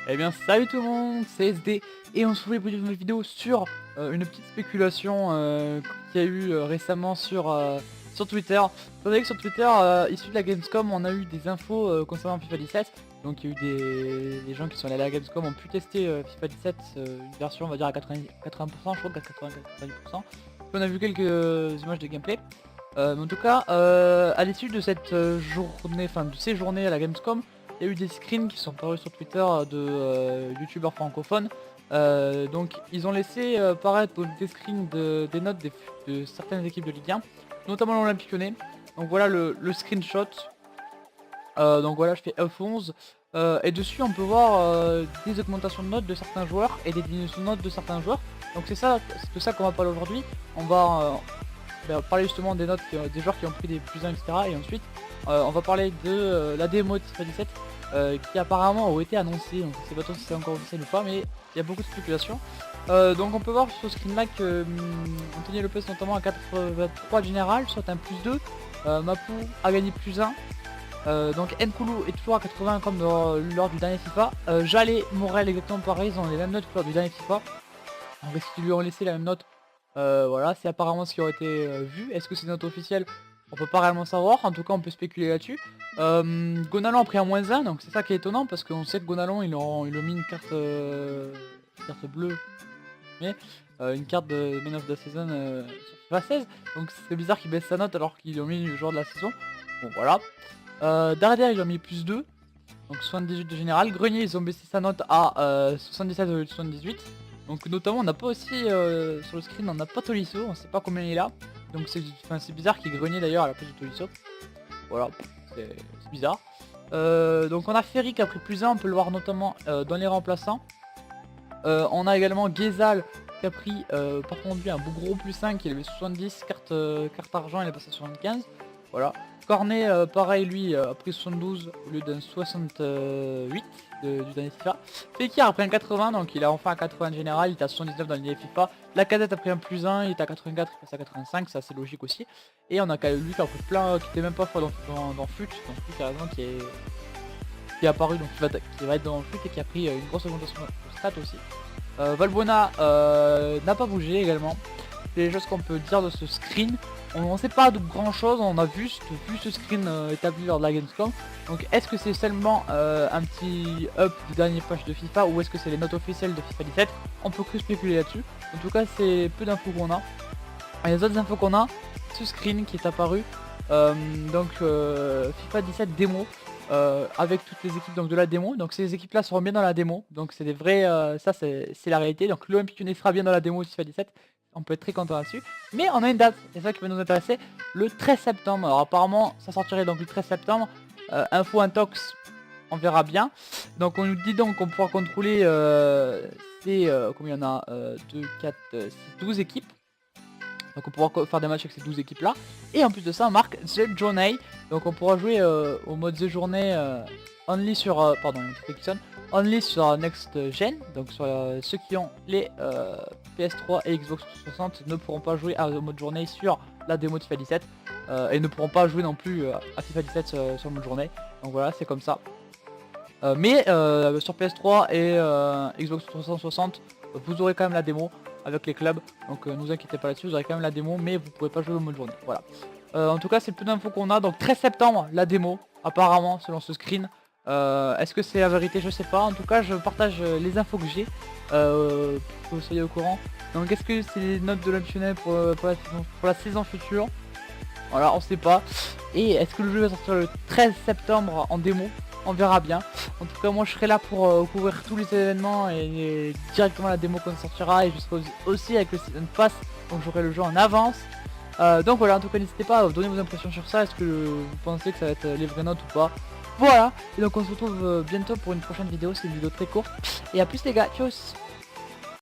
Eh bien salut tout le monde, c'est SD et on se retrouve pour une nouvelle vidéo sur une petite spéculation qu'il y a eu récemment sur Twitter. Vous savez que sur Twitter, issu de la Gamescom, on a eu des infos concernant FIFA 17. Donc il y a eu des gens qui sont allés à la Gamescom, ont pu tester FIFA 17, une version on va dire à 80%, je crois qu'à 80-90%. On a vu quelques images de gameplay. Mais en tout cas, à l'issue de cette journée, enfin de ces journées à la Gamescom, il y a eu des screens qui sont parus sur Twitter de youtubeurs francophones. Donc ils ont laissé paraître des screens des notes de certaines équipes de Ligue 1, notamment l'Olympique Lyonnais. Donc voilà le screenshot. Donc voilà, je fais F11. Et dessus on peut voir des augmentations de notes de certains joueurs et des diminutions de notes de certains joueurs. Donc c'est de ça qu'on va parler aujourd'hui. On va parler justement des notes des joueurs qui ont pris des plus 1, etc. Et ensuite on va parler de la démo de FIFA 17 qui apparemment ont été annoncées. Donc je sais pas trop si c'est encore officiel ou pas, mais il y a beaucoup de spéculations. Donc on peut voir sur ce screen là que Anthony Lopez notamment à 83 général, soit un plus 2. Mapou a gagné plus 1. Donc Nkoulou est toujours à 80 comme lors du dernier FIFA. Jallet, Morel exactement pareil, ils ont les mêmes notes que lors du dernier FIFA. Donc est-ce qu'ils lui ont laissé la même note? Voilà, c'est apparemment ce qui aurait été vu. Est-ce que c'est une note officielle? On peut pas réellement savoir, en tout cas on peut spéculer là-dessus. Gonalon a pris un -1, donc c'est ça qui est étonnant parce qu'on sait que Gonalon ils ont mis une carte bleue, mais une carte de Man of the Season sur FIFA 16. Donc c'est bizarre qu'il baisse sa note alors qu'ils ont mis le joueur de la saison. Bon voilà. Derrière ils ont mis plus 2, donc 78 de général. Grenier ils ont baissé sa note à 77,78. Donc notamment on n'a pas aussi sur le screen on n'a pas Tolisso, on sait pas combien il est là. Donc c'est bizarre qu'il y ait Grenier d'ailleurs à la place de Tolisso. Voilà, c'est bizarre. Donc on a Ferry qui a pris plus 1, on peut le voir notamment dans les remplaçants. On a également Guézal qui a pris par contre lui un gros plus 5, il avait 70, carte argent il est passé à 75. Voilà. Cornet pareil lui a pris 72 au lieu d'un 68 du dernier FIFA. Fekir a pris un 80, donc il est enfin à 80 général, il est à 79 dans le dernier FIFA. La Lacazette a pris un plus 1, il est à 84, il passe à 85, ça c'est logique aussi. Et on a lui qui a pris plein, qui était même pas fort dans FUT, donc lui carrément qui est apparu, donc qui va être dans FUT et qui a pris une grosse augmentation de stats aussi. Valbuena n'a pas bougé également. C'est les choses qu'on peut dire de ce screen. On ne sait pas de grand chose, on a vu ce screen établi lors de la Gamescom. Donc est-ce que c'est seulement un petit up du dernier patch de FIFA ou est-ce que c'est les notes officielles de FIFA 17? On peut que spéculer là-dessus. En tout cas c'est peu d'infos qu'on a. Et les autres infos qu'on a, ce screen qui est apparu. Donc FIFA 17 démo. Avec toutes les équipes donc de la démo, donc ces équipes là seront bien dans la démo, donc c'est des vrais, ça c'est la réalité. Donc l'Olympique Lyonnais sera bien dans la démo de FIFA 17, on peut être très content là-dessus, mais on a une date, c'est ça qui va nous intéresser, le 13 septembre. Alors apparemment ça sortirait donc le 13 septembre, info intox, on verra bien. Donc on nous dit donc qu'on pourra contrôler combien il y en a, 2, 4, 6, 12 équipes. Donc on pourra faire des matchs avec ces 12 équipes là. Et en plus de ça on marque The Journey. Donc on pourra jouer au mode The Journey only sur only sur Next Gen. Donc sur ceux qui ont les PS3 et Xbox 360 ne pourront pas jouer au mode journée sur la démo de FIFA 17. Et ne pourront pas jouer non plus à FIFA 17 sur le mode journée. Donc voilà, c'est comme ça. Mais sur PS3 et Xbox 360 vous aurez quand même la démo avec les clubs, donc ne vous inquiétez pas là-dessus, vous aurez quand même la démo, mais vous pourrez pas jouer au mode journée. Voilà. En tout cas c'est le peu d'infos qu'on a. Donc 13 septembre la démo apparemment selon ce screen. Est-ce que c'est la vérité? Je sais pas. En tout cas je partage les infos que j'ai pour que vous soyez au courant. Donc est-ce que c'est les notes de l'optionnel pour la saison future? Voilà, on sait pas. Et est-ce que le jeu va sortir le 13 septembre en démo? On verra bien. En tout cas moi je serai là pour couvrir tous les événements et directement la démo qu'on sortira. Et je serai aussi avec le Season Pass, donc j'aurai le jeu en avance. Donc voilà, en tout cas n'hésitez pas à donner vos impressions sur ça. Est-ce que vous pensez que ça va être les vraies notes ou pas? Voilà, et donc on se retrouve bientôt pour une prochaine vidéo. C'est une vidéo très courte. Et à plus les gars, tchuss.